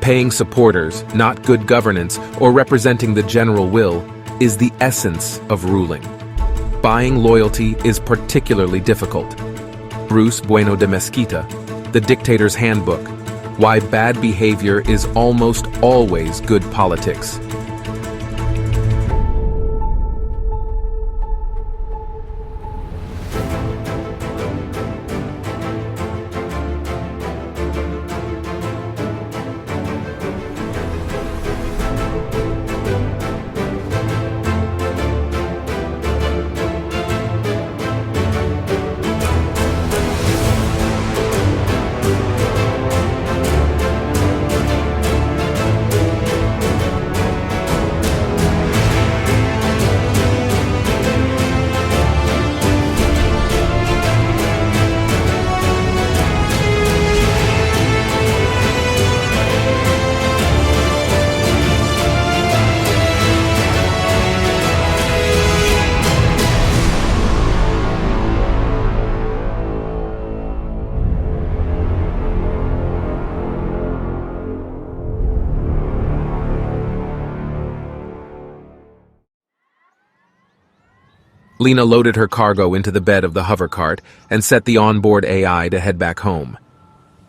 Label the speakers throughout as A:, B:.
A: Paying supporters, not good governance, or representing the general will, is the essence of ruling. Buying loyalty is particularly difficult. Bruce Bueno de Mesquita, The Dictator's Handbook, Why Bad Behavior is Almost Always Good Politics. Lena loaded her cargo into the bed of the hover cart and set the onboard AI to head back home.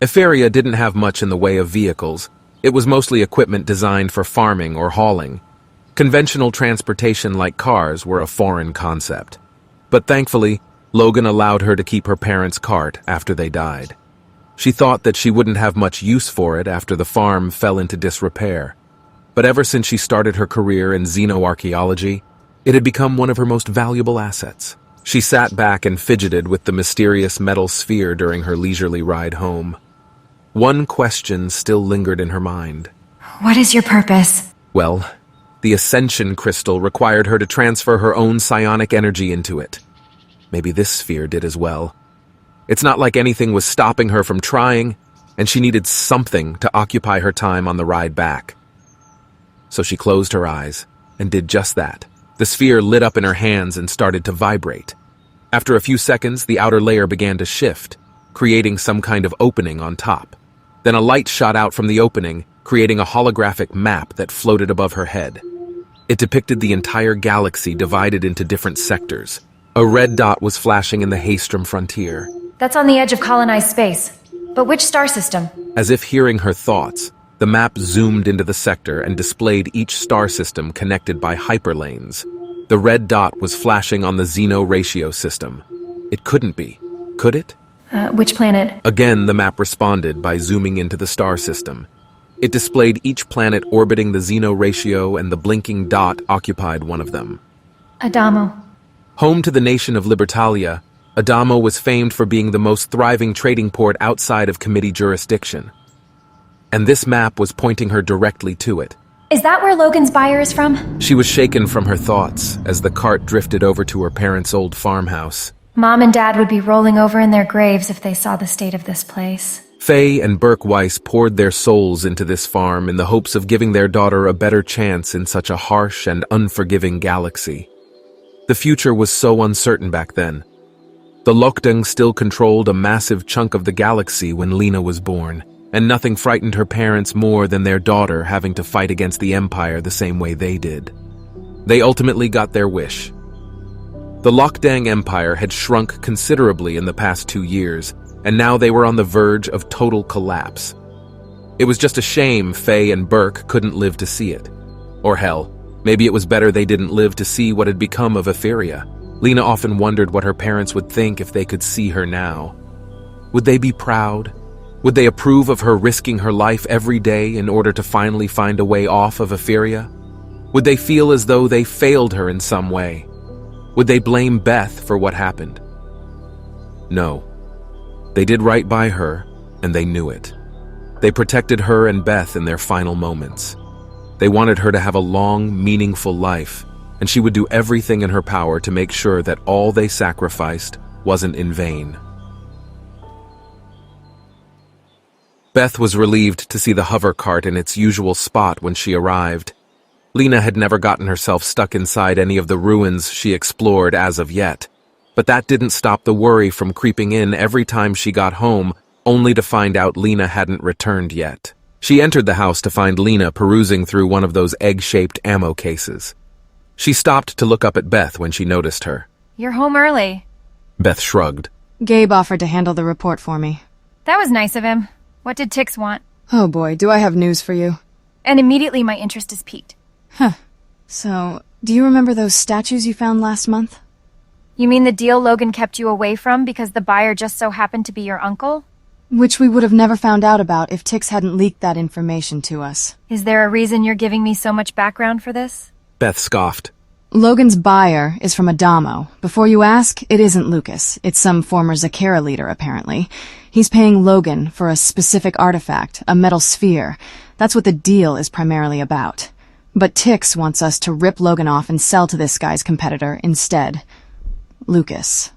A: Etheria didn't have much in the way of vehicles. It was mostly equipment designed for farming or hauling. Conventional transportation like cars were a foreign concept. But thankfully, Logan allowed her to keep her parents' cart after they died. She thought that she wouldn't have much use for it after the farm fell into disrepair. But ever since she started her career in xenoarchaeology, it had become one of her most valuable assets. She sat back and fidgeted with the mysterious metal sphere during her leisurely ride home. One question still lingered in her mind.
B: What is your purpose?
A: Well, the Ascension Crystal required her to transfer her own psionic energy into it. Maybe this sphere did as well. It's not like anything was stopping her from trying, and she needed something to occupy her time on the ride back. So she closed her eyes and did just that. The sphere lit up in her hands and started to vibrate. After a few seconds, the outer layer began to shift, creating some kind of opening on top. Then a light shot out from the opening, creating a holographic map that floated above her head. It depicted the entire galaxy divided into different sectors. A red dot was flashing in the Haestrom frontier.
B: That's on the edge of colonized space. But which star system?
A: As if hearing her thoughts, the map zoomed into the sector and displayed each star system connected by hyperlanes. The red dot was flashing on the Xeno ratio system. It couldn't be, could it?
B: Which planet?
A: Again, the map responded by zooming into the star system. It displayed each planet orbiting the Xeno ratio, and the blinking dot occupied one of them.
B: Adamo.
A: Home to the nation of Libertalia, Adamo was famed for being the most thriving trading port outside of committee jurisdiction. And this map was pointing her directly to it.
B: Is that where Logan's buyer is from?
A: She was shaken from her thoughts as the cart drifted over to her parents' old farmhouse.
B: Mom and Dad would be rolling over in their graves if they saw the state of this place.
A: Faye and Burke Weiss poured their souls into this farm in the hopes of giving their daughter a better chance in such a harsh and unforgiving galaxy. The future was so uncertain back then. The Lokdung still controlled a massive chunk of the galaxy when Lena was born, and nothing frightened her parents more than their daughter having to fight against the Empire the same way they did. They ultimately got their wish. The Lokdang Empire had shrunk considerably in the past 2 years, and now they were on the verge of total collapse. It was just a shame Faye and Burke couldn't live to see it. Or hell, maybe it was better they didn't live to see what had become of Etheria. Lena often wondered what her parents would think if they could see her now. Would they be proud? Would they approve of her risking her life every day in order to finally find a way off of Etheria? Would they feel as though they failed her in some way? Would they blame Beth for what happened? No. They did right by her, and they knew it. They protected her and Beth in their final moments. They wanted her to have a long, meaningful life, and she would do everything in her power to make sure that all they sacrificed wasn't in vain. Beth was relieved to see the hover cart in its usual spot when she arrived. Lena had never gotten herself stuck inside any of the ruins she explored as of yet, but that didn't stop the worry from creeping in every time she got home, only to find out Lena hadn't returned yet. She entered the house to find Lena perusing through one of those egg-shaped ammo cases. She stopped to look up at Beth when she noticed her.
B: You're home early.
A: Beth shrugged.
C: Gabe offered to handle the report for me.
B: That was nice of him. What did Tix want?
C: Oh boy, do I have news for you.
B: And immediately my interest is piqued.
C: So, do you remember those statues you found last month?
B: You mean the deal Logan kept you away from because the buyer just so happened to be your uncle?
C: Which we would have never found out about if Tix hadn't leaked that information to us.
B: Is there a reason you're giving me so much background for this?
A: Beth scoffed.
C: Logan's buyer is from Adamo. Before you ask, it isn't Lucas. It's some former Zakera leader, apparently. He's paying Logan for a specific artifact, a metal sphere. That's what the deal is primarily about. But Tix wants us to rip Logan off and sell to this guy's competitor instead. Lucas.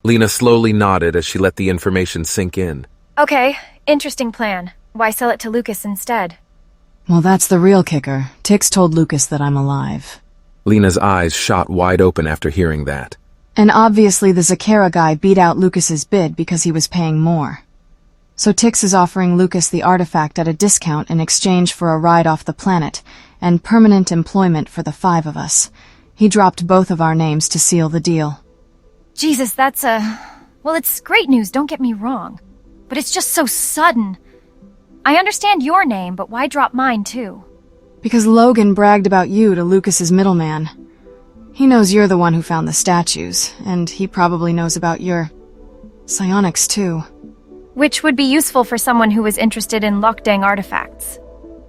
A: Lena slowly nodded as she let the information sink in.
B: Okay, interesting plan. Why sell it to Lucas instead?
C: Well, that's the real kicker. Tix told Lucas that I'm alive.
A: Lena's eyes shot wide open after hearing that.
C: And obviously the Zakera guy beat out Lucas's bid because he was paying more. So Tix is offering Lucas the artifact at a discount in exchange for a ride off the planet and permanent employment for the 5 of us. He dropped both of our names to seal the deal.
B: Jesus, that's well, it's great news, don't get me wrong. But it's just so sudden. I understand your name, but why drop mine too?
C: Because Logan bragged about you to Lucas's middleman. He knows you're the one who found the statues, and he probably knows about your psionics too.
B: Which would be useful for someone who was interested in Lockdang artifacts.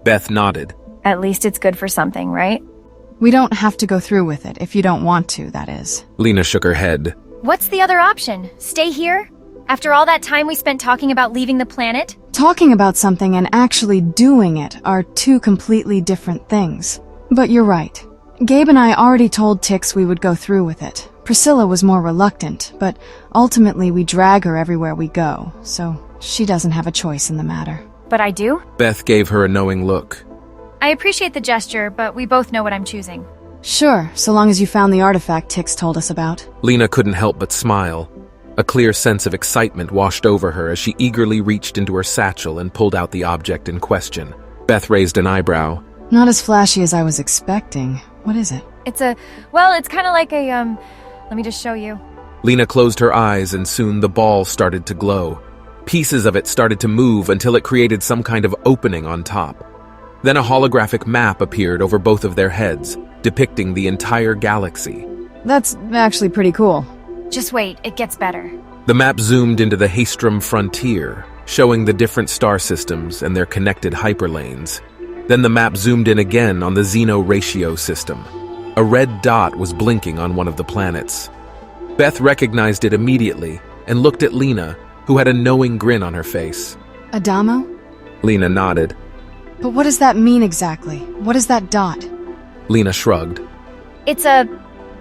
A: Beth nodded.
B: At least it's good for something, right?
C: We don't have to go through with it, if you don't want to, that is.
A: Lena shook her head.
B: What's the other option? Stay here? After all that time we spent talking about leaving the planet?
C: Talking about something and actually doing it are 2 completely different things. But you're right. Gabe and I already told Tix we would go through with it. Priscilla was more reluctant, but ultimately we drag her everywhere we go, so she doesn't have a choice in the matter.
B: But I do?
A: Beth gave her a knowing look.
B: I appreciate the gesture, but we both know what I'm choosing.
C: Sure, so long as you found the artifact Tix told us about.
A: Lena couldn't help but smile. A clear sense of excitement washed over her as she eagerly reached into her satchel and pulled out the object in question. Beth raised an eyebrow.
C: Not as flashy as I was expecting. What is it?
B: It's kind of like a, let me just show you.
A: Lena closed her eyes and soon the ball started to glow. Pieces of it started to move until it created some kind of opening on top. Then a holographic map appeared over both of their heads, depicting the entire galaxy.
C: That's actually pretty cool.
B: Just wait, it gets better.
A: The map zoomed into the Haestrom frontier, showing the different star systems and their connected hyperlanes. Then the map zoomed in again on the Xeno Ratio system. A red dot was blinking on one of the planets. Beth recognized it immediately and looked at Lena, who had a knowing grin on her face.
C: Adamo?
A: Lena nodded.
C: But what does that mean exactly? What is that dot?
A: Lena shrugged.
B: It's a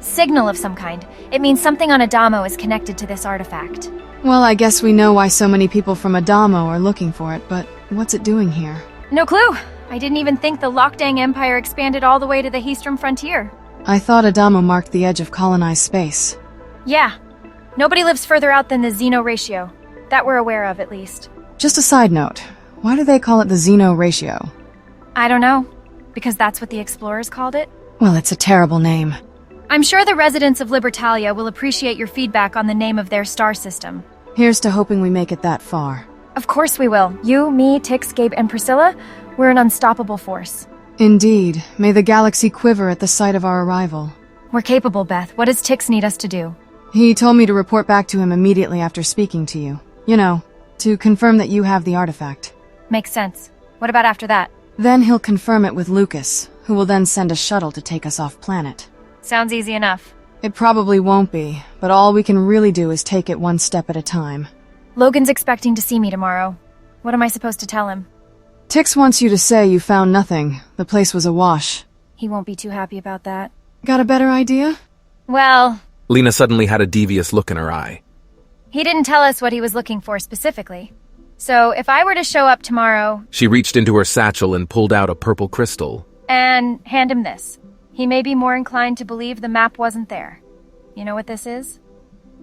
B: signal of some kind. It means something on Adamo is connected to this artifact.
C: Well, I guess we know why so many people from Adamo are looking for it, but what's it doing here?
B: No clue. I didn't even think the Lockdang Empire expanded all the way to the Haestrom frontier.
C: I thought Adamo marked the edge of colonized space.
B: Yeah. Nobody lives further out than the Xeno Ratio. That we're aware of, at least.
C: Just a side note. Why do they call it the Xeno Ratio?
B: I don't know. Because that's what the explorers called it?
C: Well, it's a terrible name.
B: I'm sure the residents of Libertalia will appreciate your feedback on the name of their star system.
C: Here's to hoping we make it that far.
B: Of course we will. You, me, Tix, Gabe, and Priscilla, we're an unstoppable force.
C: Indeed. May the galaxy quiver at the sight of our arrival.
B: We're capable, Beth. What does Tix need us to do?
C: He told me to report back to him immediately after speaking to you. You know, to confirm that you have the artifact.
B: Makes sense. What about after that?
C: Then he'll confirm it with Lucas, who will then send a shuttle to take us off planet.
B: Sounds easy enough.
C: It probably won't be, but all we can really do is take it one step at a time.
B: Logan's expecting to see me tomorrow. What am I supposed to tell him?
C: Tix wants you to say you found nothing. The place was awash.
B: He won't be too happy about that.
C: Got a better idea?
B: Well,
A: Lena suddenly had a devious look in her eye.
B: he didn't tell us what he was looking for specifically. So if I were to show up tomorrow
A: She reached into her satchel and pulled out a purple crystal.
B: and hand him this, he may be more inclined to believe the map wasn't there. You know what this is?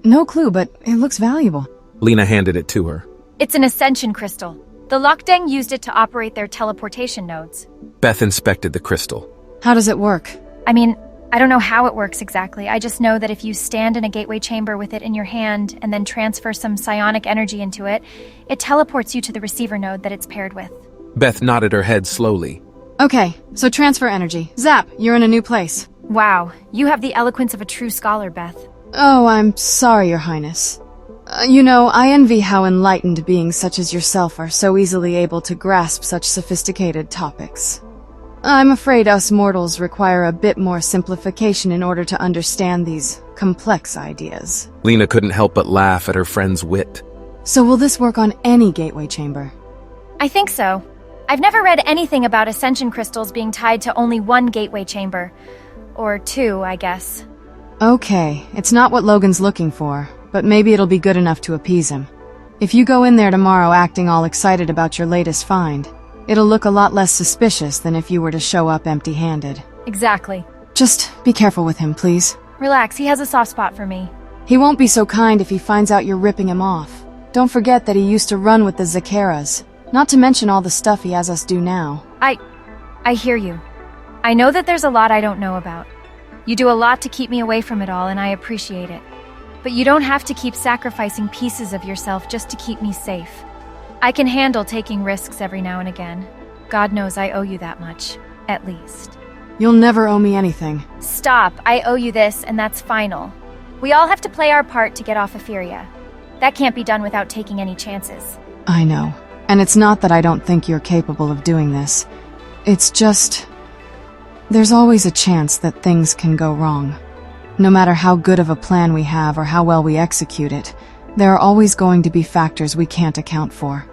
C: No clue, but it looks valuable.
A: Lena handed it to her.
B: It's an ascension crystal. The Lokdeng used it to operate their teleportation nodes.
A: Beth inspected the crystal.
C: How does it work?
B: I mean, I don't know how it works exactly. I just know that if you stand in a gateway chamber with it in your hand and then transfer some psionic energy into it, it teleports you to the receiver node that it's paired with.
A: Beth nodded her head slowly.
C: Okay, so transfer energy. Zap, you're in a new place.
B: Wow, you have the eloquence of a true scholar, Beth.
C: Oh, I'm sorry, Your Highness. I envy how enlightened beings such as yourself are so easily able to grasp such sophisticated topics. I'm afraid us mortals require a bit more simplification in order to understand these complex ideas.
A: Lena couldn't help but laugh at her friend's wit.
C: So will this work on any gateway chamber?
B: I think so. I've never read anything about ascension crystals being tied to only one gateway chamber. Or two, I guess.
C: Okay, it's not what Logan's looking for, but maybe it'll be good enough to appease him. If you go in there tomorrow acting all excited about your latest find, it'll look a lot less suspicious than if you were to show up empty-handed.
B: Exactly.
C: Just be careful with him, please.
B: Relax, he has a soft spot for me.
C: He won't be so kind if he finds out you're ripping him off. Don't forget that he used to run with the Zakeras, not to mention all the stuff he has us do now.
B: I hear you. I know that there's a lot I don't know about. You do a lot to keep me away from it all, and I appreciate it. But you don't have to keep sacrificing pieces of yourself just to keep me safe. I can handle taking risks every now and again. God knows I owe you that much, at least.
C: You'll never owe me anything.
B: Stop, I owe you this, and that's final. We all have to play our part to get off Etheria. That can't be done without taking any chances.
C: I know. And it's not that I don't think you're capable of doing this. It's just... there's always a chance that things can go wrong. No matter how good of a plan we have or how well we execute it, there are always going to be factors we can't account for.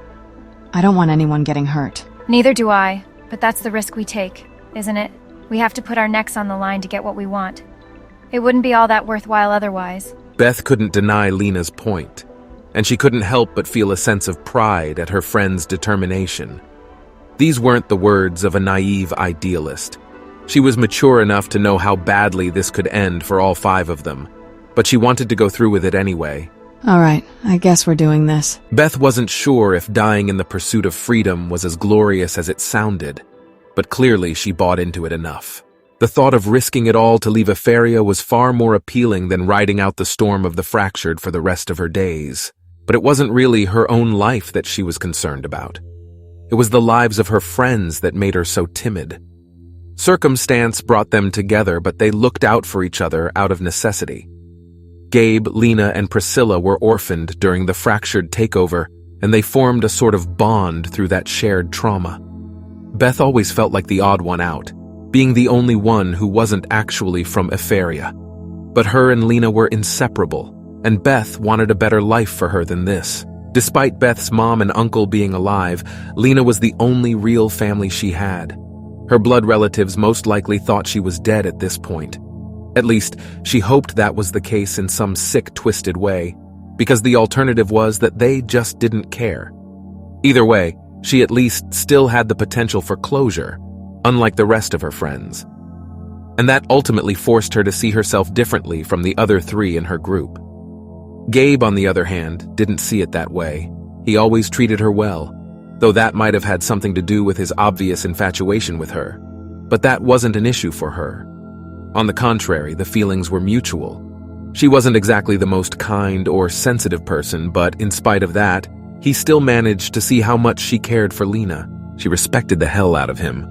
C: I don't want anyone getting hurt.
B: Neither do I, but that's the risk we take, isn't it? We have to put our necks on the line to get what we want. It wouldn't be all that worthwhile otherwise.
A: Beth couldn't deny Lena's point, and she couldn't help but feel a sense of pride at her friend's determination. These weren't the words of a naive idealist. She was mature enough to know how badly this could end for all five of them, but she wanted to go through with it anyway.
C: All right, I guess we're doing this.
A: Beth wasn't sure if dying in the pursuit of freedom was as glorious as it sounded, but clearly she bought into it enough. The thought of risking it all to leave Etheria was far more appealing than riding out the storm of the Fractured for the rest of her days. But it wasn't really her own life that she was concerned about. It was the lives of her friends that made her so timid. Circumstance brought them together, but they looked out for each other out of necessity. Gabe, Lena, and Priscilla were orphaned during the Fractured takeover, and they formed a sort of bond through that shared trauma. Beth always felt like the odd one out, being the only one who wasn't actually from Etheria. But her and Lena were inseparable, and Beth wanted a better life for her than this. Despite Beth's mom and uncle being alive, Lena was the only real family she had. Her blood relatives most likely thought she was dead at this point. At least, she hoped that was the case in some sick, twisted way, because the alternative was that they just didn't care. Either way, she at least still had the potential for closure, unlike the rest of her friends. And that ultimately forced her to see herself differently from the other three in her group. Gabe, on the other hand, didn't see it that way. He always treated her well, though that might have had something to do with his obvious infatuation with her. But that wasn't an issue for her. On the contrary, the feelings were mutual. She wasn't exactly the most kind or sensitive person, but in spite of that, he still managed to see how much she cared for Lena. She respected the hell out of him.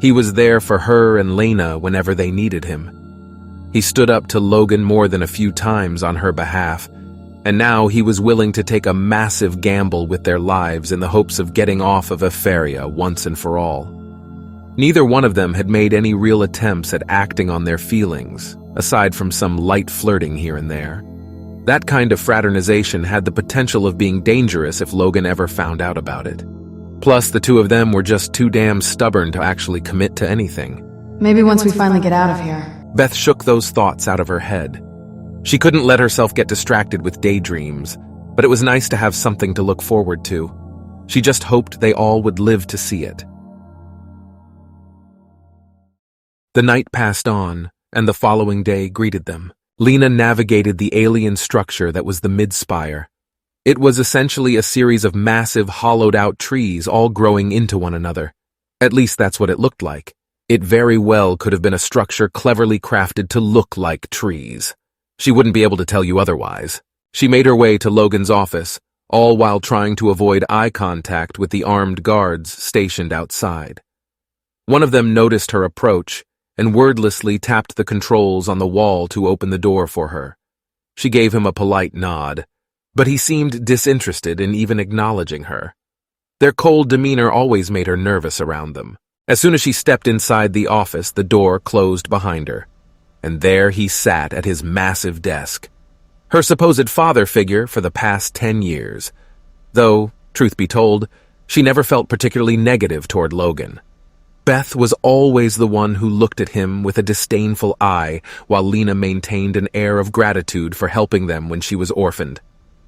A: He was there for her and Lena whenever they needed him. He stood up to Logan more than a few times on her behalf, and now he was willing to take a massive gamble with their lives in the hopes of getting off of Etheria once and for all. Neither one of them had made any real attempts at acting on their feelings, aside from some light flirting here and there. That kind of fraternization had the potential of being dangerous if Logan ever found out about it. Plus, the two of them were just too damn stubborn to actually commit to anything.
C: Maybe once we finally get out of here.
A: Beth shook those thoughts out of her head. She couldn't let herself get distracted with daydreams, but it was nice to have something to look forward to. She just hoped they all would live to see it. The night passed on, and the following day greeted them. Lena navigated the alien structure that was the Mid-Spire. It was essentially a series of massive, hollowed-out trees all growing into one another. At least that's what it looked like. It very well could have been a structure cleverly crafted to look like trees. She wouldn't be able to tell you otherwise. She made her way to Logan's office, all while trying to avoid eye contact with the armed guards stationed outside. One of them noticed her approach and wordlessly tapped the controls on the wall to open the door for her. She gave him a polite nod, but he seemed disinterested in even acknowledging her. Their cold demeanor always made her nervous around them. As soon as she stepped inside the office, the door closed behind her, and there he sat at his massive desk. Her supposed father figure for the past 10 years, though, truth be told, she never felt particularly negative toward Logan. Beth was always the one who looked at him with a disdainful eye, while Lena maintained an air of gratitude for helping them when she was orphaned.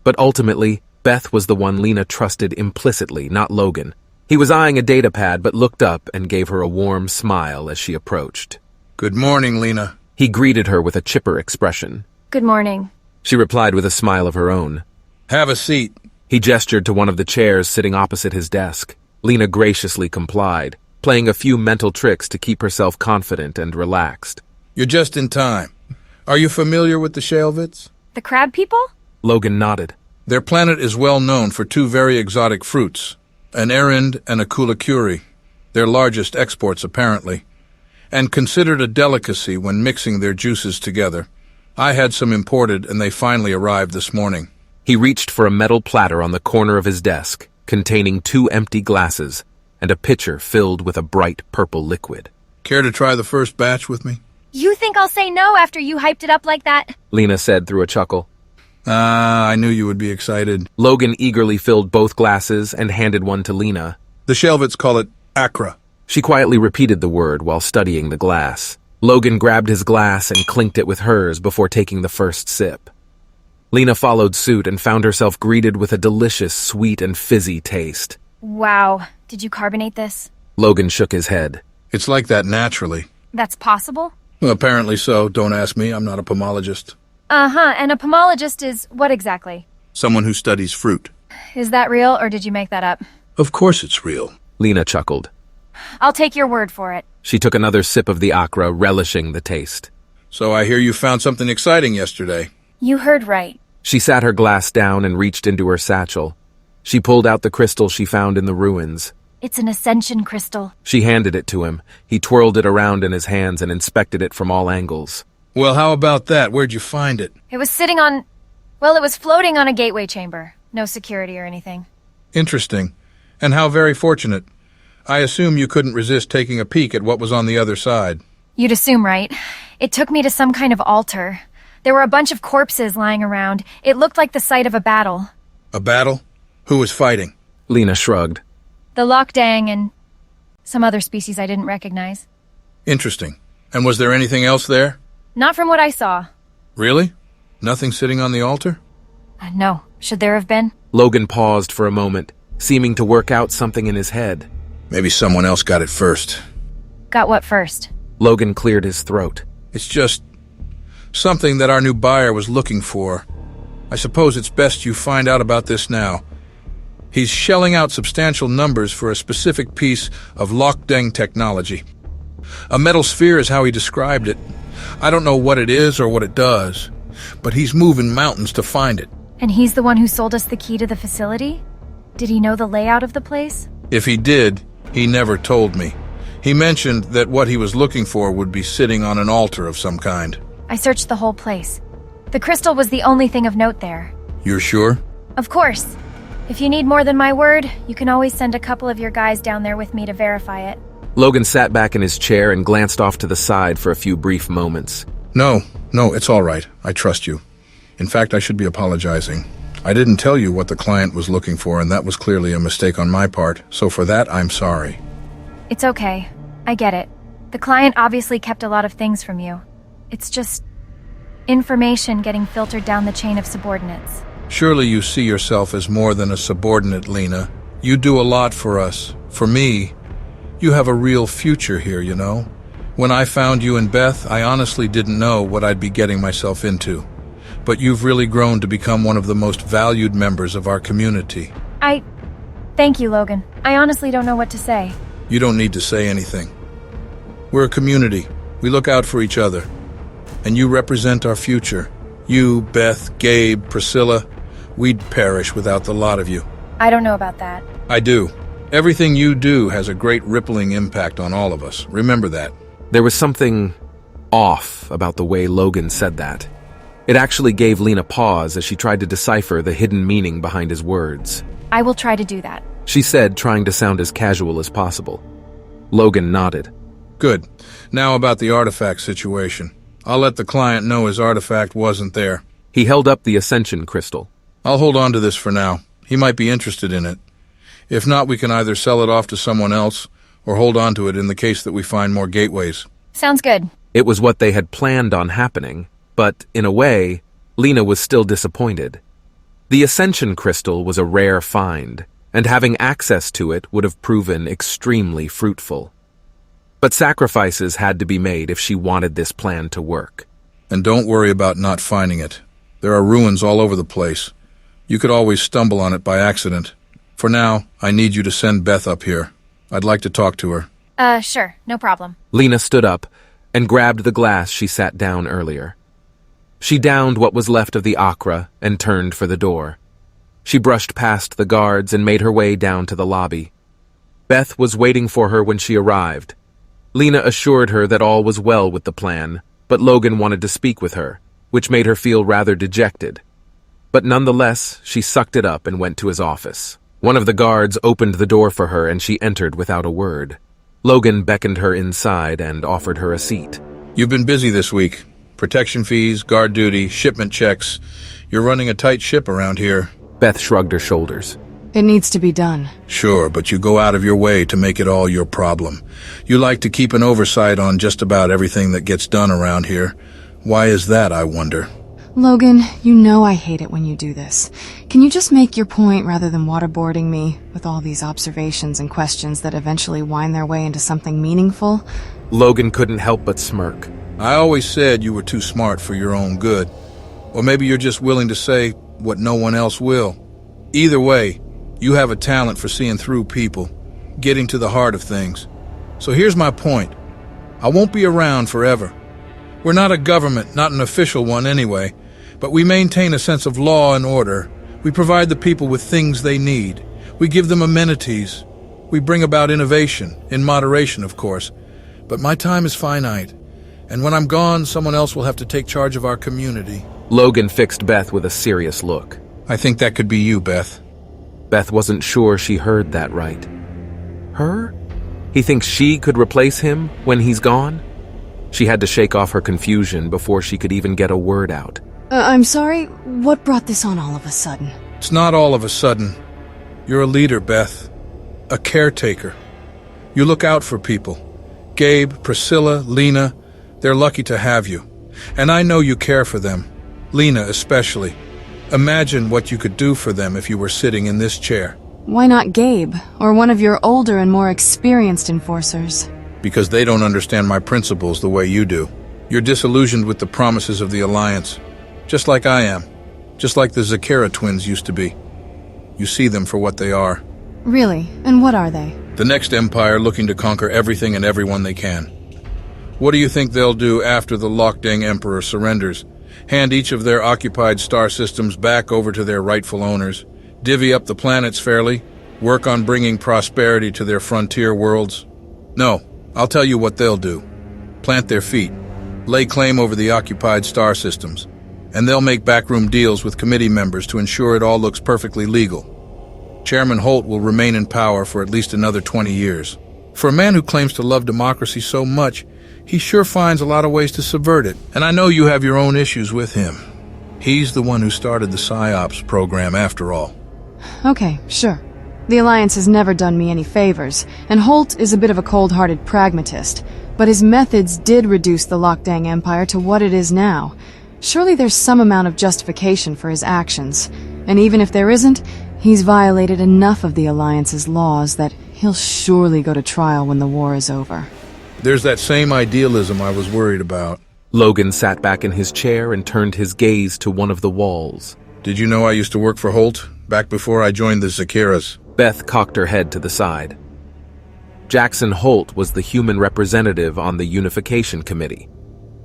A: But ultimately, Beth was the one Lena trusted implicitly, not Logan. He was eyeing a datapad but looked up and gave her a warm smile as she approached.
D: Good morning, Lena.
A: He greeted her with a chipper expression.
B: Good morning.
A: She replied with a smile of her own.
D: Have a seat.
A: He gestured to one of the chairs sitting opposite his desk. Lena graciously complied, playing a few mental tricks to keep herself confident and relaxed.
D: You're just in time. Are you familiar with the Shalevits?
B: The crab people?
A: Logan nodded.
D: Their planet is well known for two very exotic fruits, an erind and a kulakuri, their largest exports apparently, and considered a delicacy when mixing their juices together. I had some imported and they finally arrived this morning.
A: He reached for a metal platter on the corner of his desk, containing 2 empty glasses and a pitcher filled with a bright purple liquid.
D: Care to try the first batch with me?
B: You think I'll say no after you hyped it up like that?
A: Lena said through a chuckle.
D: I knew you would be excited.
A: Logan eagerly filled both glasses and handed one to Lena.
D: The Shalevits call it Accra.
A: She quietly repeated the word while studying the glass. Logan grabbed his glass and clinked it with hers before taking the first sip. Lena followed suit and found herself greeted with a delicious, sweet and fizzy taste.
B: Wow. Did you carbonate this?
A: Logan shook his head.
D: It's like that naturally.
B: That's possible?
D: Well, apparently so. Don't ask me. I'm not a pomologist.
B: Uh-huh. And a pomologist is what exactly?
D: Someone who studies fruit.
B: Is that real, or did you make that up?
D: Of course it's real.
A: Lena chuckled.
B: I'll take your word for it.
A: She took another sip of the Accra, relishing the taste.
D: So I hear you found something exciting yesterday.
B: You heard right.
A: She sat her glass down and reached into her satchel. She pulled out the crystal she found in the ruins.
B: It's an ascension crystal.
A: She handed it to him. He twirled it around in his hands and inspected it from all angles.
D: Well, how about that? Where'd you find it?
B: It was sitting on... Well, it was floating on a gateway chamber. No security or anything.
D: Interesting. And how very fortunate. I assume you couldn't resist taking a peek at what was on the other side.
B: You'd assume, right? It took me to some kind of altar. There were a bunch of corpses lying around. It looked like the site of a battle.
D: A battle? Who was fighting?
A: Lena shrugged.
B: The Lokdang and some other species I didn't recognize.
D: Interesting. And was there anything else there?
B: Not from what I saw.
D: Really? Nothing sitting on the altar?
B: No. Should there have been?
A: Logan paused for a moment, seeming to work out something in his head.
D: Maybe someone else got it first.
B: Got what first?
A: Logan cleared his throat.
D: It's just something that our new buyer was looking for. I suppose it's best you find out about this now. He's shelling out substantial numbers for a specific piece of Lokdeng technology. A metal sphere is how he described it. I don't know what it is or what it does, but he's moving mountains to find it.
B: And he's the one who sold us the key to the facility? Did he know the layout of the place?
D: If he did, he never told me. He mentioned that what he was looking for would be sitting on an altar of some kind.
B: I searched the whole place. The crystal was the only thing of note there.
D: You're sure?
B: Of course. If you need more than my word, you can always send a couple of your guys down there with me to verify it.
A: Logan sat back in his chair and glanced off to the side for a few brief moments.
D: No, it's all right. I trust you. In fact, I should be apologizing. I didn't tell you what the client was looking for, and that was clearly a mistake on my part, so for that, I'm sorry.
B: It's okay. I get it. The client obviously kept a lot of things from you. It's just information getting filtered down the chain of subordinates.
D: Surely you see yourself as more than a subordinate, Lena. You do a lot for us. For me, you have a real future here, you know? When I found you and Beth, I honestly didn't know what I'd be getting myself into. but you've really grown to become one of the most valued members of our community.
B: Thank you, Logan. I honestly don't know what to say.
D: You don't need to say anything. We're a community. We look out for each other. And you represent our future. You, Beth, Gabe, Priscilla, we'd perish without the lot of you.
B: I don't know about that.
D: I do. Everything you do has a great rippling impact on all of us. Remember that.
A: There was something off about the way Logan said that. It actually gave Lena pause as she tried to decipher the hidden meaning behind his words.
B: I will try to do that.
A: She said, trying to sound as casual as possible. Logan nodded.
D: Good. Now about the artifact situation. I'll let the client know his artifact wasn't there.
A: He held up the Ascension crystal.
D: I'll hold on to this for now. He might be interested in it. If not, we can either sell it off to someone else or hold on to it in the case that we find more gateways.
B: Sounds good.
A: It was what they had planned on happening, but in a way, Lena was still disappointed. The Ascension crystal was a rare find, and having access to it would have proven extremely fruitful. But sacrifices had to be made if she wanted this plan to work.
D: And don't worry about not finding it. There are ruins all over the place. You could always stumble on it by accident. For now, I need you to send Beth up here. I'd like to talk to her.
B: Sure, no problem.
A: Lena stood up and grabbed the glass she sat down earlier. She downed what was left of the Acra and turned for the door. She brushed past the guards and made her way down to the lobby. Beth was waiting for her when she arrived. Lena assured her that all was well with the plan, but Logan wanted to speak with her, which made her feel rather dejected. But nonetheless, she sucked it up and went to his office. One of the guards opened the door for her and she entered without a word. Logan beckoned her inside and offered her a seat.
D: You've been busy this week. Protection fees, guard duty, shipment checks. You're running a tight ship around here.
A: Beth shrugged her shoulders.
C: It needs to be done.
D: Sure, but you go out of your way to make it all your problem. You like to keep an oversight on just about everything that gets done around here. Why is that, I wonder?
C: Logan, you know I hate it when you do this. Can you just make your point rather than waterboarding me with all these observations and questions that eventually wind their way into something meaningful?
A: Logan couldn't help but smirk.
D: I always said you were too smart for your own good. Or maybe you're just willing to say what no one else will. Either way, you have a talent for seeing through people, getting to the heart of things. So here's my point. I won't be around forever. We're not a government, not an official one anyway, but we maintain a sense of law and order. We provide the people with things they need. We give them amenities. We bring about innovation, in moderation, of course. But my time is finite, and when I'm gone, someone else will have to take charge of our community.
A: Logan fixed Beth with a serious look.
D: I think that could be you, Beth.
A: Beth wasn't sure she heard that right. Her? He thinks she could replace him when he's gone? She had to shake off her confusion before she could even get a word out.
C: I'm sorry, what brought this on all of a sudden?
D: It's not all of a sudden. You're a leader, Beth. A caretaker. You look out for people. Gabe, Priscilla, Lena, they're lucky to have you. And I know you care for them. Lena especially. Imagine what you could do for them if you were sitting in this chair.
C: Why not Gabe, or one of your older and more experienced enforcers?
D: Because they don't understand my principles the way you do. You're disillusioned with the promises of the Alliance. Just like I am. Just like the Zakera twins used to be. You see them for what they are.
C: Really? And what are they?
D: The next empire looking to conquer everything and everyone they can. What do you think they'll do after the Lokdang Emperor surrenders? Hand each of their occupied star systems back over to their rightful owners, divvy up the planets fairly, work on bringing prosperity to their frontier worlds? No, I'll tell you what they'll do. Plant their feet, lay claim over the occupied star systems, and they'll make backroom deals with committee members to ensure it all looks perfectly legal. Chairman Holt will remain in power for at least another 20 years. For a man who claims to love democracy so much, he sure finds a lot of ways to subvert it. And I know you have your own issues with him. He's the one who started the PsyOps program after all.
C: Okay, sure. The Alliance has never done me any favors, and Holt is a bit of a cold-hearted pragmatist, but his methods did reduce the Lokdang Empire to what it is now. Surely there's some amount of justification for his actions, and even if there isn't, he's violated enough of the Alliance's laws that he'll surely go to trial when the war is over.
D: There's that same idealism I was worried about.
A: Logan sat back in his chair and turned his gaze to one of the walls.
D: Did you know I used to work for Holt, back before I joined the Zakiras?
A: Beth cocked her head to the side. Jackson Holt was the human representative on the Unification Committee,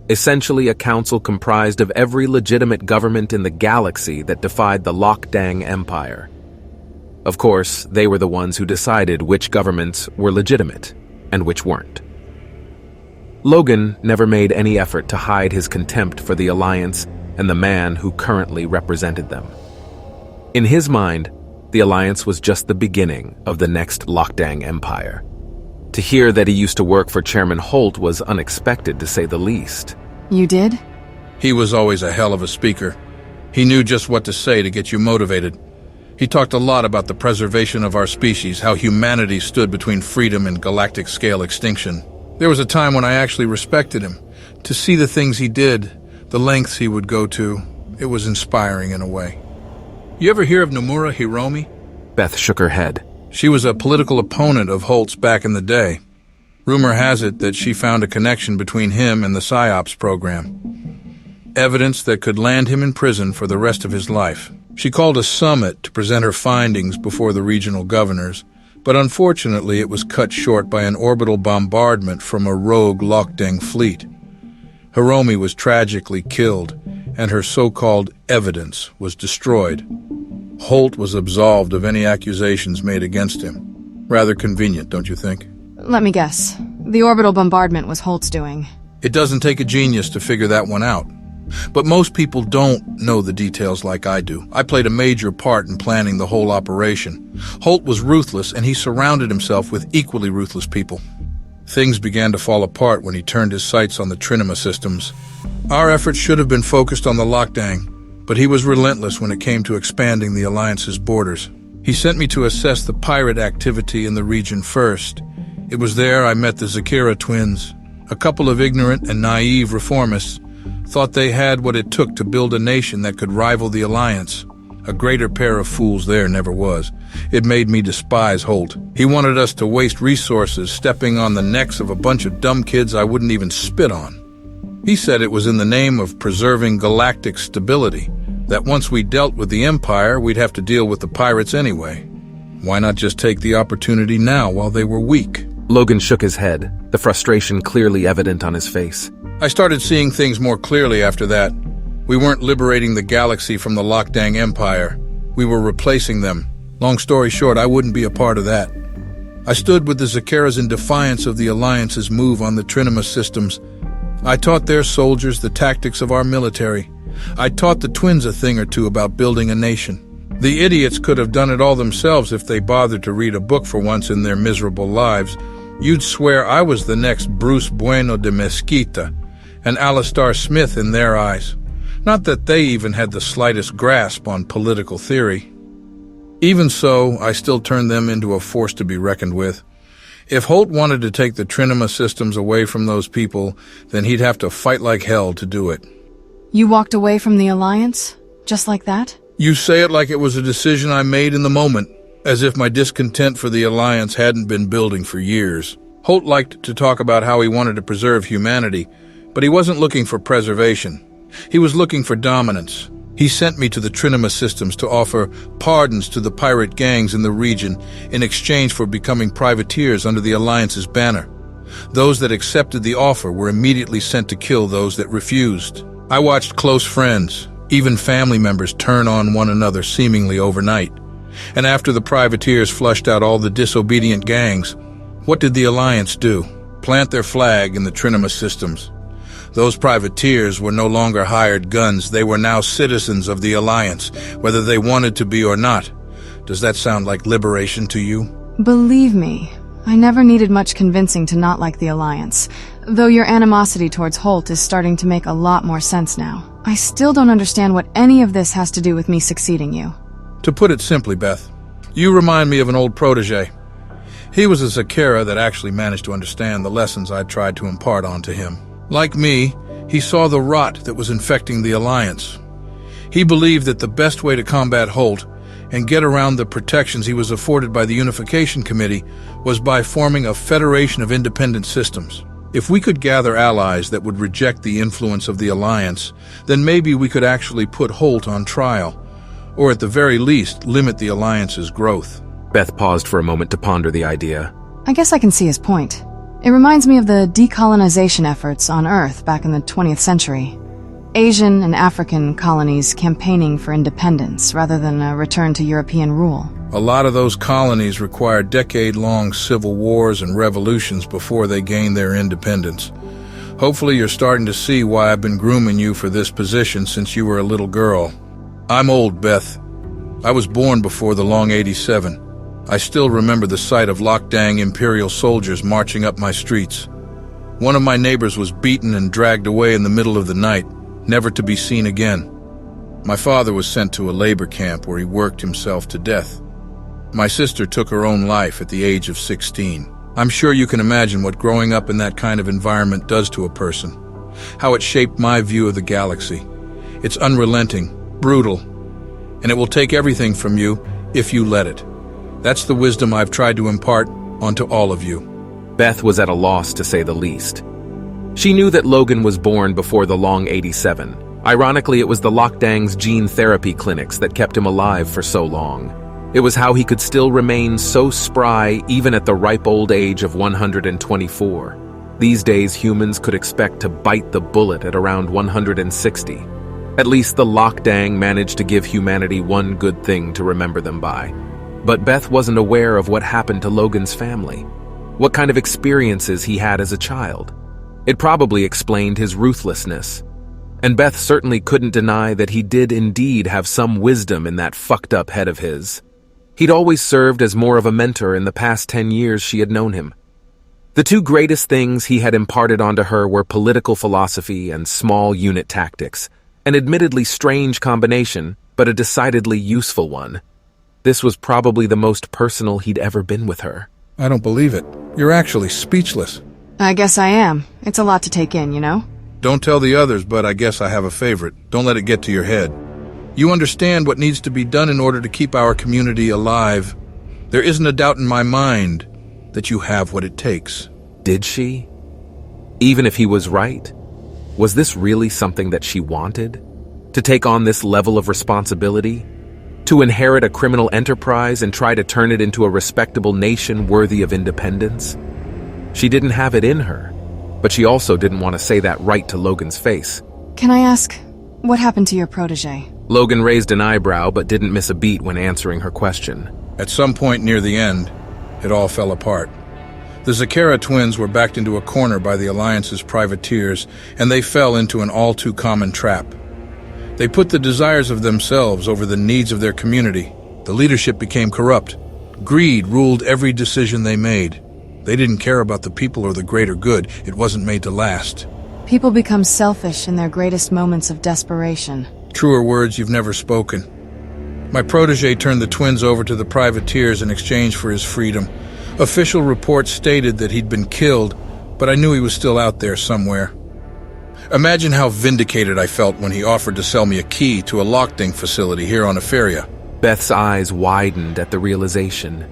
A: essentially a council comprised of every legitimate government in the galaxy that defied the Lockdang Empire. Of course, they were the ones who decided which governments were legitimate and which weren't. Logan never made any effort to hide his contempt for the Alliance and the man who currently represented them. In his mind, the Alliance was just the beginning of the next Lockdang Empire. To hear that he used to work for Chairman Holt was unexpected, to say the least.
C: You did?
D: He was always a hell of a speaker. He knew just what to say to get you motivated. He talked a lot about the preservation of our species, how humanity stood between freedom and galactic-scale extinction. There was a time when I actually respected him. To see the things he did, the lengths he would go to, it was inspiring in a way. You ever hear of Nomura Hiromi?
A: Beth shook her head.
D: She was a political opponent of Holt's back in the day. Rumor has it that she found a connection between him and the PSYOPs program. Evidence that could land him in prison for the rest of his life. She called a summit to present her findings before the regional governors, but unfortunately it was cut short by an orbital bombardment from a rogue Lockdang fleet. Hiromi was tragically killed, and her so-called evidence was destroyed. Holt was absolved of any accusations made against him. Rather convenient, don't you think?
C: Let me guess. The orbital bombardment was Holt's doing.
D: It doesn't take a genius to figure that one out. But most people don't know the details like I do. I played a major part in planning the whole operation. Holt was ruthless, and he surrounded himself with equally ruthless people. Things began to fall apart when he turned his sights on the Trinima systems. Our efforts should have been focused on the Lockdang, but he was relentless when it came to expanding the Alliance's borders. He sent me to assess the pirate activity in the region first. It was there I met the Zakira twins. A couple of ignorant and naive reformists thought they had what it took to build a nation that could rival the Alliance. A greater pair of fools there never was. It made me despise Holt. He wanted us to waste resources stepping on the necks of a bunch of dumb kids I wouldn't even spit on. He said it was in the name of preserving galactic stability, that once we dealt with the Empire, we'd have to deal with the pirates anyway. Why not just take the opportunity now while they were weak?
A: Logan shook his head, the frustration clearly evident on his face.
D: I started seeing things more clearly after that. We weren't liberating the galaxy from the Lockdang Empire. We were replacing them. Long story short, I wouldn't be a part of that. I stood with the Zakiras in defiance of the Alliance's move on the Trinima systems. I taught their soldiers the tactics of our military. I taught the twins a thing or two about building a nation. The idiots could have done it all themselves if they bothered to read a book for once in their miserable lives. You'd swear I was the next Bruce Bueno de Mesquita, and Alistair Smith in their eyes. Not that they even had the slightest grasp on political theory. Even so, I still turned them into a force to be reckoned with. If Holt wanted to take the Trinima systems away from those people, then he'd have to fight like hell to do it.
C: You walked away from the Alliance? Just like that?
D: You say it like it was a decision I made in the moment, as if my discontent for the Alliance hadn't been building for years. Holt liked to talk about how he wanted to preserve humanity, but he wasn't looking for preservation. He was looking for dominance. He sent me to the Trinima systems to offer pardons to the pirate gangs in the region in exchange for becoming privateers under the Alliance's banner. Those that accepted the offer were immediately sent to kill those that refused. I watched close friends, even family members, turn on one another seemingly overnight. And after the privateers flushed out all the disobedient gangs, what did the Alliance do? Plant their flag in the Trinima systems. Those privateers were no longer hired guns. They were now citizens of the Alliance, whether they wanted to be or not. Does that sound like liberation to you?
C: Believe me, I never needed much convincing to not like the Alliance, though your animosity towards Holt is starting to make a lot more sense now. I still don't understand what any of this has to do with me succeeding you.
D: To put it simply, Beth, you remind me of an old protege. He was a Zakira that actually managed to understand the lessons I tried to impart onto him. Like me, he saw the rot that was infecting the Alliance. He believed that the best way to combat Holt and get around the protections he was afforded by the Unification Committee was by forming a federation of independent systems. If we could gather allies that would reject the influence of the Alliance, then maybe we could actually put Holt on trial, or at the very least, limit the Alliance's growth.
A: Beth paused for a moment to ponder the idea.
C: I guess I can see his point. It reminds me of the decolonization efforts on Earth back in the 20th century. Asian and African colonies campaigning for independence rather than a return to European rule.
D: A lot of those colonies required decade-long civil wars and revolutions before they gained their independence. Hopefully you're starting to see why I've been grooming you for this position since you were a little girl. I'm old, Beth. I was born before the long 87. I still remember the sight of Lokdang Imperial soldiers marching up my streets. One of my neighbors was beaten and dragged away in the middle of the night, never to be seen again. My father was sent to a labor camp where he worked himself to death. My sister took her own life at the age of 16. I'm sure you can imagine what growing up in that kind of environment does to a person, how it shaped my view of the galaxy. It's unrelenting, brutal, and it will take everything from you if you let it. That's the wisdom I've tried to impart onto all of you.
A: Beth was at a loss, to say the least. She knew that Logan was born before the long 87. Ironically, it was the Lokdang's gene therapy clinics that kept him alive for so long. It was how he could still remain so spry even at the ripe old age of 124. These days, humans could expect to bite the bullet at around 160. At least the Lokdang managed to give humanity one good thing to remember them by. But Beth wasn't aware of what happened to Logan's family, what kind of experiences he had as a child. It probably explained his ruthlessness. And Beth certainly couldn't deny that he did indeed have some wisdom in that fucked-up head of his. He'd always served as more of a mentor in the past 10 years she had known him. The two greatest things he had imparted onto her were political philosophy and small unit tactics, an admittedly strange combination, but a decidedly useful one. This was probably the most personal he'd ever been with her.
D: I don't believe it. You're actually speechless.
C: I guess I am. It's a lot to take in, you know?
D: Don't tell the others, but I guess I have a favorite. Don't let it get to your head. You understand what needs to be done in order to keep our community alive. There isn't a doubt in my mind that you have what it takes.
A: Did she? Even if he was right? Was this really something that she wanted? To take on this level of responsibility? To inherit a criminal enterprise and try to turn it into a respectable nation worthy of independence? She didn't have it in her, but she also didn't want to say that right to Logan's face.
C: Can I ask, what happened to your protege?
A: Logan raised an eyebrow but didn't miss a beat when answering her question.
D: At some point near the end, it all fell apart. The Zakera twins were backed into a corner by the Alliance's privateers, and they fell into an all-too-common trap. They put the desires of themselves over the needs of their community. The leadership became corrupt. Greed ruled every decision they made. They didn't care about the people or the greater good. It wasn't made to last.
C: People become selfish in their greatest moments of desperation.
D: Truer words you've never spoken. My protege turned the twins over to the privateers in exchange for his freedom. Official reports stated that he'd been killed, but I knew he was still out there somewhere. Imagine how vindicated I felt when he offered to sell me a key to a Lokdang facility here on Eferia.
A: Beth's eyes widened at the realization.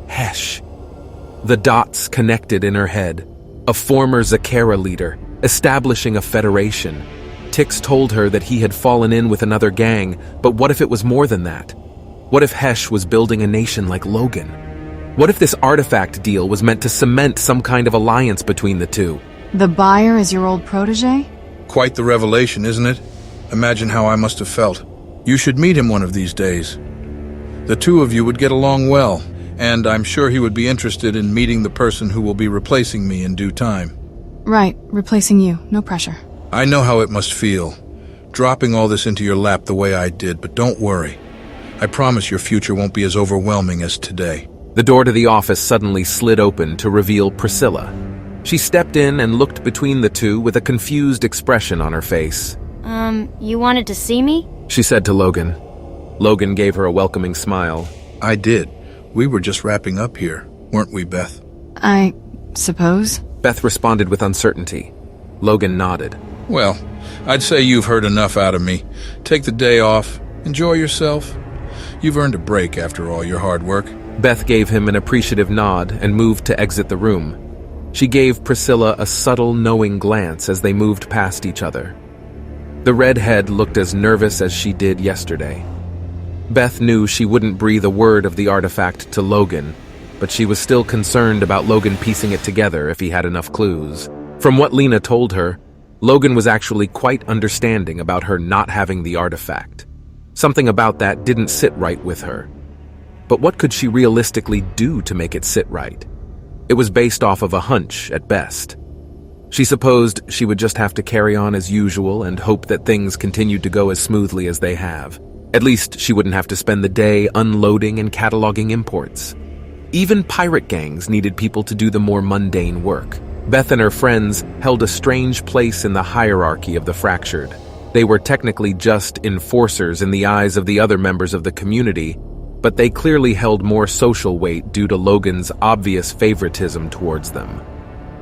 A: Hesh. The dots connected in her head. A former Zakera leader, establishing a federation. Tix told her that he had fallen in with another gang, but what if it was more than that? What if Hesh was building a nation like Logan? What if this artifact deal was meant to cement some kind of alliance between the two?
C: The buyer is your old protege?
D: Quite the revelation, isn't it? Imagine how I must have felt. You should meet him one of these days. The two of you would get along well, and I'm sure he would be interested in meeting the person who will be replacing me in due time.
C: Right, replacing you. No pressure.
D: I know how it must feel, dropping all this into your lap the way I did, but don't worry. I promise your future won't be as overwhelming as today.
A: The door to the office suddenly slid open to reveal Priscilla. She stepped in and looked between the two with a confused expression on her face.
E: You wanted to see me?
A: She said to Logan. Logan gave her a welcoming smile.
D: I did. We were just wrapping up here, weren't we, Beth?
C: I suppose.
A: Beth responded with uncertainty. Logan nodded.
D: Well, I'd say you've heard enough out of me. Take the day off. Enjoy yourself. You've earned a break after all your hard work.
A: Beth gave him an appreciative nod and moved to exit the room. She gave Priscilla a subtle, knowing glance as they moved past each other. The redhead looked as nervous as she did yesterday. Beth knew she wouldn't breathe a word of the artifact to Logan, but she was still concerned about Logan piecing it together if he had enough clues. From what Lena told her, Logan was actually quite understanding about her not having the artifact. Something about that didn't sit right with her. But what could she realistically do to make it sit right? It was based off of a hunch at best. She supposed she would just have to carry on as usual and hope that things continued to go as smoothly as they have. At least she wouldn't have to spend the day unloading and cataloging imports. Even pirate gangs needed people to do the more mundane work. Beth and her friends held a strange place in the hierarchy of the Fractured. They were technically just enforcers in the eyes of the other members of the community, but they clearly held more social weight due to Logan's obvious favoritism towards them.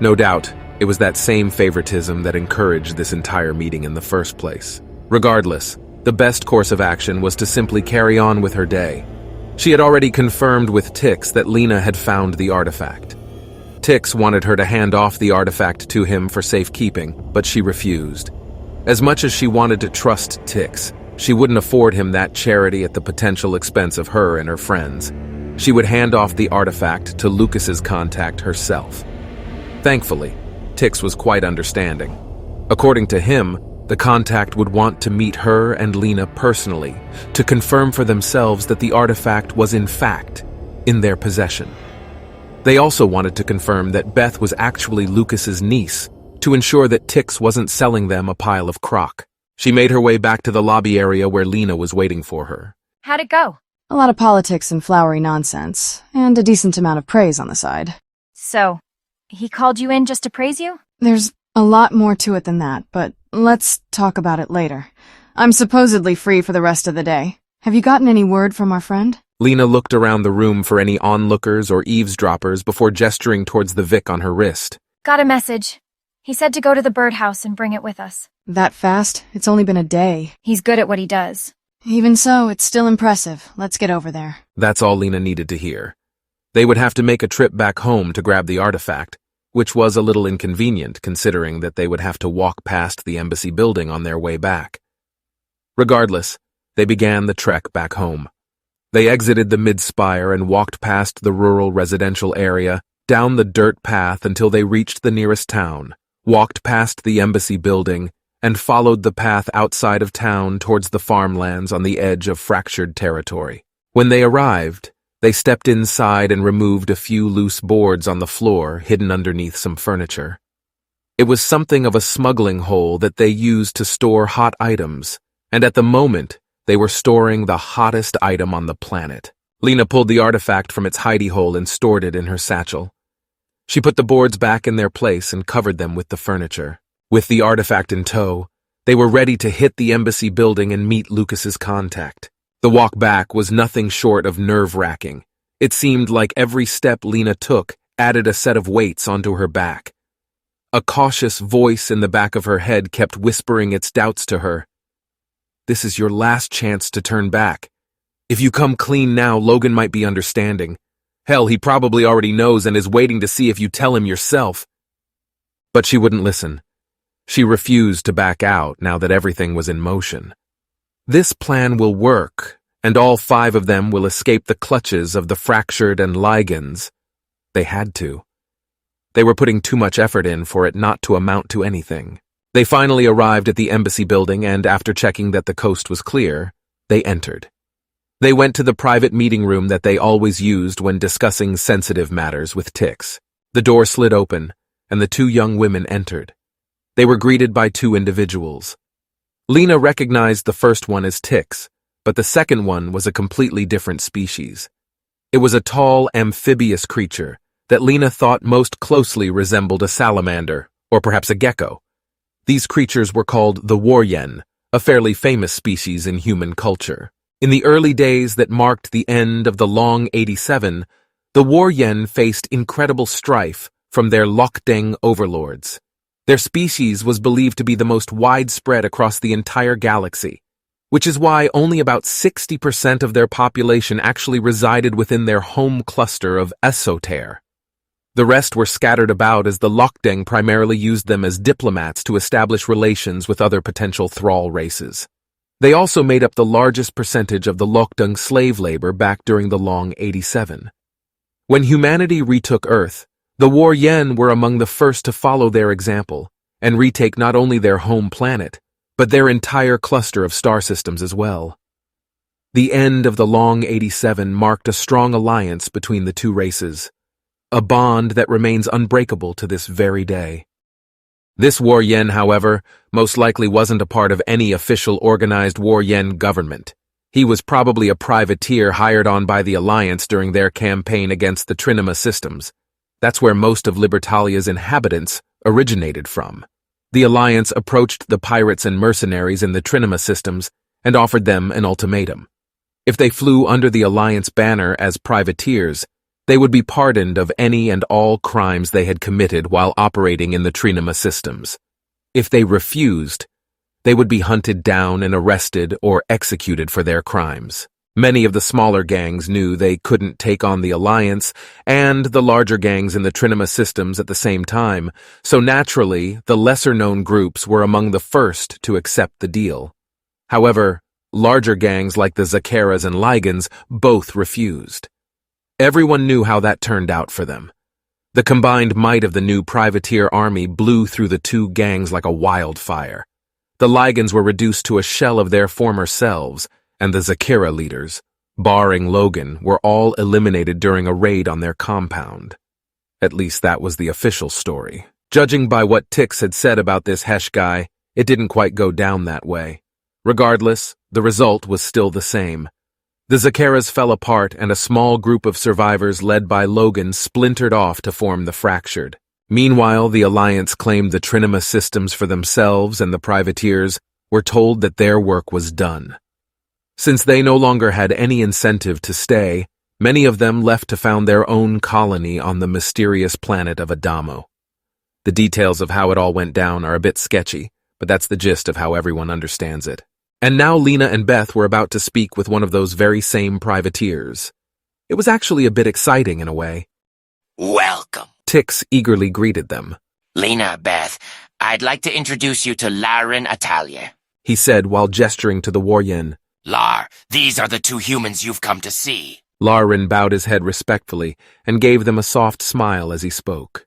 A: No doubt, it was that same favoritism that encouraged this entire meeting in the first place. Regardless, the best course of action was to simply carry on with her day. She had already confirmed with Tix that Lena had found the artifact. Tix wanted her to hand off the artifact to him for safekeeping, but she refused. As much as she wanted to trust Tix, she wouldn't afford him that charity at the potential expense of her and her friends. She would hand off the artifact to Lucas's contact herself. Thankfully, Tix was quite understanding. According to him, the contact would want to meet her and Lena personally to confirm for themselves that the artifact was in fact in their possession. They also wanted to confirm that Beth was actually Lucas's niece to ensure that Tix wasn't selling them a pile of crock. She made her way back to the lobby area where Lena was waiting for her.
B: How'd it go?
C: A lot of politics and flowery nonsense, and a decent amount of praise on the side.
B: So, he called you in just to praise you?
C: There's a lot more to it than that, but let's talk about it later. I'm supposedly free for the rest of the day. Have you gotten any word from our friend?
A: Lena looked around the room for any onlookers or eavesdroppers before gesturing towards the Vic on her wrist.
B: Got a message. He said to go to the birdhouse and bring it with us.
C: That fast? It's only been a day.
B: He's good at what he does.
C: Even so, it's still impressive. Let's get over there.
A: That's all Lena needed to hear. They would have to make a trip back home to grab the artifact, which was a little inconvenient considering that they would have to walk past the embassy building on their way back. Regardless, they began the trek back home. They exited the mid-spire and walked past the rural residential area, down the dirt path until they reached the nearest town, walked past the embassy building, and followed the path outside of town towards the farmlands on the edge of Fractured territory. When they arrived, they stepped inside and removed a few loose boards on the floor hidden underneath some furniture. It was something of a smuggling hole that they used to store hot items, and at the moment, they were storing the hottest item on the planet. Lena pulled the artifact from its hidey hole and stored it in her satchel. She put the boards back in their place and covered them with the furniture. With the artifact in tow, they were ready to hit the embassy building and meet Lucas's contact. The walk back was nothing short of nerve-wracking. It seemed like every step Lena took added a set of weights onto her back. A cautious voice in the back of her head kept whispering its doubts to her. This is your last chance to turn back. If you come clean now, Logan might be understanding. Hell, he probably already knows and is waiting to see if you tell him yourself. But she wouldn't listen. She refused to back out now that everything was in motion. This plan will work, and all 5 of them will escape the clutches of the Fractured and Ligands. They had to. They were putting too much effort in for it not to amount to anything. They finally arrived at the embassy building, and after checking that the coast was clear, they entered. They went to the private meeting room that they always used when discussing sensitive matters with Tix. The door slid open, and the 2 young women entered. They were greeted by 2 individuals. Lena recognized the first one as Tix, but the second one was a completely different species. It was a tall, amphibious creature that Lena thought most closely resembled a salamander, or perhaps a gecko. These creatures were called the Waryen, a fairly famous species in human culture. In the early days that marked the end of the Long 87, the Waryen faced incredible strife from their Lokdeng overlords. Their species was believed to be the most widespread across the entire galaxy, which is why only about 60% of their population actually resided within their home cluster of Esoter. The rest were scattered about as the Lokdeng primarily used them as diplomats to establish relations with other potential thrall races. They also made up the largest percentage of the Lokdeng slave labor back during the Long 87. When humanity retook Earth, the Waryen were among the first to follow their example and retake not only their home planet, but their entire cluster of star systems as well. The end of the Long 87 marked a strong alliance between the two races, a bond that remains unbreakable to this very day. This Waryen, however, most likely wasn't a part of any official organized Waryen government. He was probably a privateer hired on by the Alliance during their campaign against the Trinema systems. That's where most of Libertalia's inhabitants originated from. The Alliance approached the pirates and mercenaries in the Trinema systems and offered them an ultimatum. If they flew under the Alliance banner as privateers, they would be pardoned of any and all crimes they had committed while operating in the Trinema systems. If they refused, they would be hunted down and arrested or executed for their crimes. Many of the smaller gangs knew they couldn't take on the Alliance and the larger gangs in the Trinema systems at the same time, so naturally, the lesser-known groups were among the first to accept the deal. However, larger gangs like the Zakeras and Ligans both refused. Everyone knew how that turned out for them. The combined might of the new privateer army blew through the two gangs like a wildfire. The Ligans were reduced to a shell of their former selves, and the Zakera leaders, barring Logan, were all eliminated during a raid on their compound. At least that was the official story. Judging by what Tix had said about this Hesh guy, it didn't quite go down that way. Regardless, the result was still the same. The Zakeras fell apart and a small group of survivors led by Logan splintered off to form the Fractured. Meanwhile, the Alliance claimed the Trinema systems for themselves, and the privateers were told that their work was done. Since they no longer had any incentive to stay, many of them left to found their own colony on the mysterious planet of Adamo. The details of how it all went down are a bit sketchy, but that's the gist of how everyone understands it. And now Lena and Beth were about to speak with one of those very same privateers. It was actually a bit exciting in a way.
F: Welcome.
A: Tix eagerly greeted them.
F: Lena, Beth, I'd like to introduce you to Libertalia.
A: He said while gesturing to the Waryen.
F: Lar, these are the two humans you've come to see.
A: Larin bowed his head respectfully and gave them a soft smile as he spoke.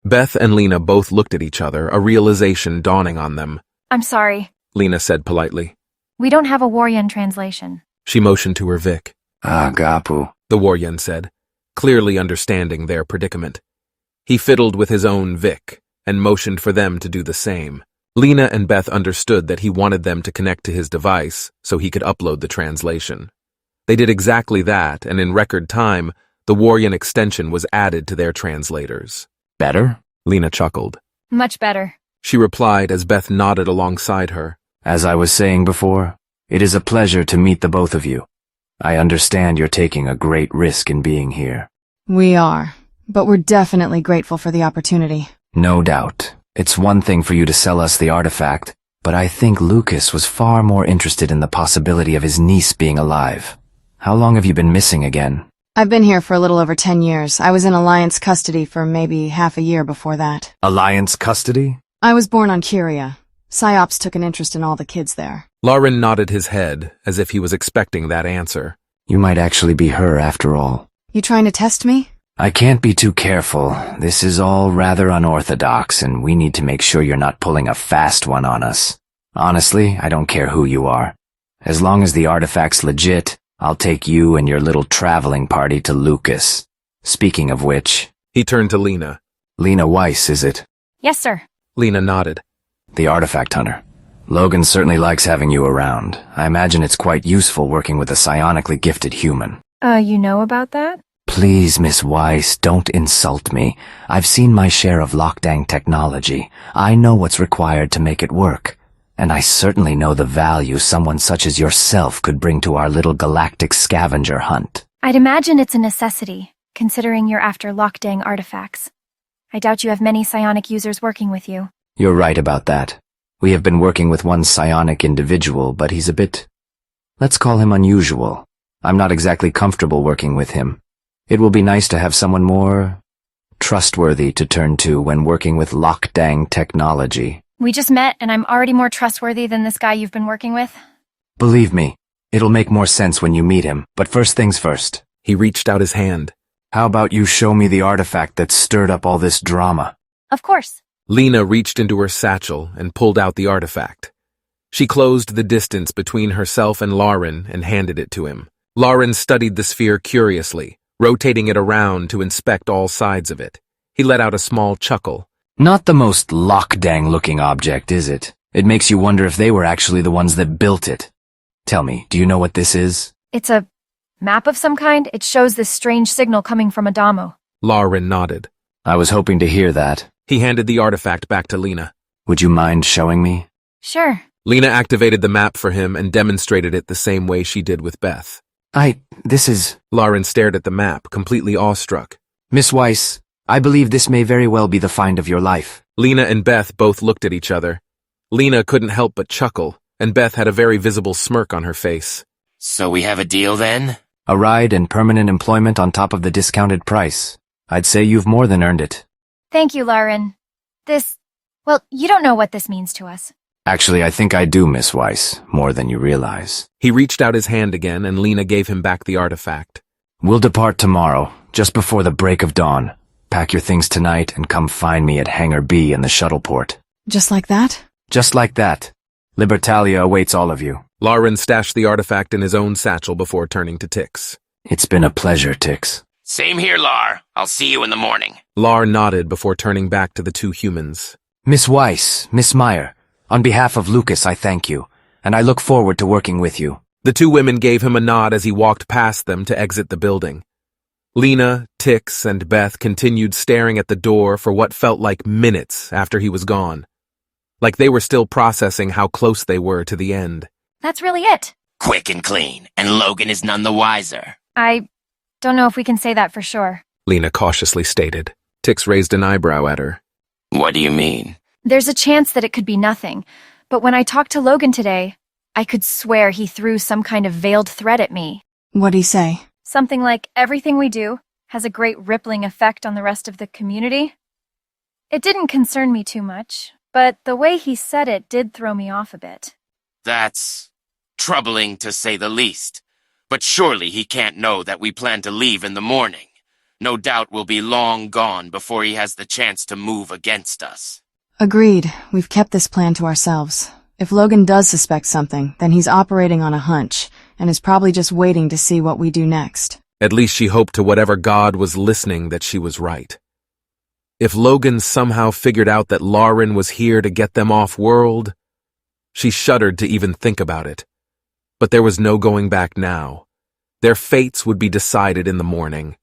A: Beth and Lena both looked at each other, a realization dawning on them.
B: I'm sorry.
A: Lena said politely.
B: We don't have a Waryen translation.
A: She motioned to her Vic.
G: Gapu,
A: The Waryen said, clearly understanding their predicament. He fiddled with his own Vic and motioned for them to do the same. Lena and Beth understood that he wanted them to connect to his device so he could upload the translation. They did exactly that, and in record time, the Waryen extension was added to their translators.
G: Better?
A: Lena chuckled.
B: Much better.
A: She replied as Beth nodded alongside her.
G: As I was saying before, it is a pleasure to meet the both of you. I understand you're taking a great risk in being here.
C: We are, but we're definitely grateful for the opportunity.
G: No doubt. It's one thing for you to sell us the artifact, but I think Lucas was far more interested in the possibility of his niece being alive. How long have you been missing again?
C: I've been here for a little over 10 years. I was in Alliance custody for maybe half a year before that.
G: Alliance custody?
C: I was born on Kyria. Psyops took an interest in all the kids there.
A: Larin nodded his head as if he was expecting that answer.
G: You might actually be her after all.
C: You trying to test me?
G: I can't be too careful. This is all rather unorthodox, and we need to make sure you're not pulling a fast one on us. Honestly, I don't care who you are. As long as the artifact's legit, I'll take you and your little traveling party to Lucas. Speaking of which...
A: He turned to Lena.
G: Lena Weiss, is it?
B: Yes, sir.
A: Lena nodded.
G: The artifact hunter. Logan certainly likes having you around. I imagine it's quite useful working with a psionically gifted human.
B: You know about that?
G: Please, Miss Weiss, don't insult me. I've seen my share of Lokdang technology. I know what's required to make it work. And I certainly know the value someone such as yourself could bring to our little galactic scavenger hunt.
B: I'd imagine it's a necessity, considering you're after Lokdang artifacts. I doubt you have many psionic users working with you.
G: You're right about that. We have been working with one psionic individual, but he's a bit... let's call him unusual. I'm not exactly comfortable working with him. It will be nice to have someone more trustworthy to turn to when working with lockdang technology.
B: We just met, and I'm already more trustworthy than this guy you've been working with.
G: Believe me, it'll make more sense when you meet him, but first things first.
A: He reached out his hand.
G: How about you show me the artifact that stirred up all this drama?
B: Of course.
A: Lena reached into her satchel and pulled out the artifact. She closed the distance between herself and Lauren and handed it to him. Lauren studied the sphere curiously, rotating it around to inspect all sides of it. He let out a small chuckle.
G: Not the most lockdang-looking object, is it? It makes you wonder if they were actually the ones that built it. Tell me, do you know what this is?
B: It's a map of some kind. It shows this strange signal coming from Adamo.
A: Lauren nodded.
G: I was hoping to hear that.
A: He handed the artifact back to Lena.
G: Would you mind showing me?
B: Sure.
A: Lena activated the map for him and demonstrated it the same way she did with Beth.
G: This is...
A: Lauren stared at the map, completely awestruck.
G: Miss Weiss, I believe this may very well be the find of your life.
A: Lena and Beth both looked at each other. Lena couldn't help but chuckle, and Beth had a very visible smirk on her face.
F: So we have a deal then?
G: A ride and permanent employment on top of the discounted price. I'd say you've more than earned it.
B: Thank you, Lauren. Well, you don't know what this means to us.
G: Actually, I think I do, Miss Weiss, more than you realize.
A: He reached out his hand again, and Lena gave him back the artifact.
G: We'll depart tomorrow, just before the break of dawn. Pack your things tonight and come find me at Hangar B in the shuttle port.
C: Just like that?
G: Just like that. Libertalia awaits all of you.
A: Lauren stashed the artifact in his own satchel before turning to Tix.
G: It's been a pleasure, Tix.
F: Same here, Lar. I'll see you in the morning.
A: Lar nodded before turning back to the two humans.
G: Miss Weiss, Miss Meyer, on behalf of Lucas, I thank you, and I look forward to working with you.
A: The two women gave him a nod as he walked past them to exit the building. Lena, Tix, and Beth continued staring at the door for what felt like minutes after he was gone. Like they were still processing how close they were to the end.
B: That's really it.
F: Quick and clean, and Logan is none the wiser.
B: I don't know if we can say that for sure.
A: Lena cautiously stated. Tix raised an eyebrow at her.
F: What do you mean?
B: There's a chance that it could be nothing, but when I talked to Logan today, I could swear he threw some kind of veiled threat at me.
C: What'd he say?
B: Something like, everything we do has a great rippling effect on the rest of the community. It didn't concern me too much, but the way he said it did throw me off a bit.
F: That's troubling to say the least. But surely he can't know that we plan to leave in the morning. No doubt we'll be long gone before he has the chance to move against us.
C: Agreed. We've kept this plan to ourselves. If Logan does suspect something, then he's operating on a hunch, and is probably just waiting to see what we do next.
A: At least she hoped to whatever God was listening that she was right. If Logan somehow figured out that Lauren was here to get them off-world, she shuddered to even think about it. But there was no going back now. Their fates would be decided in the morning.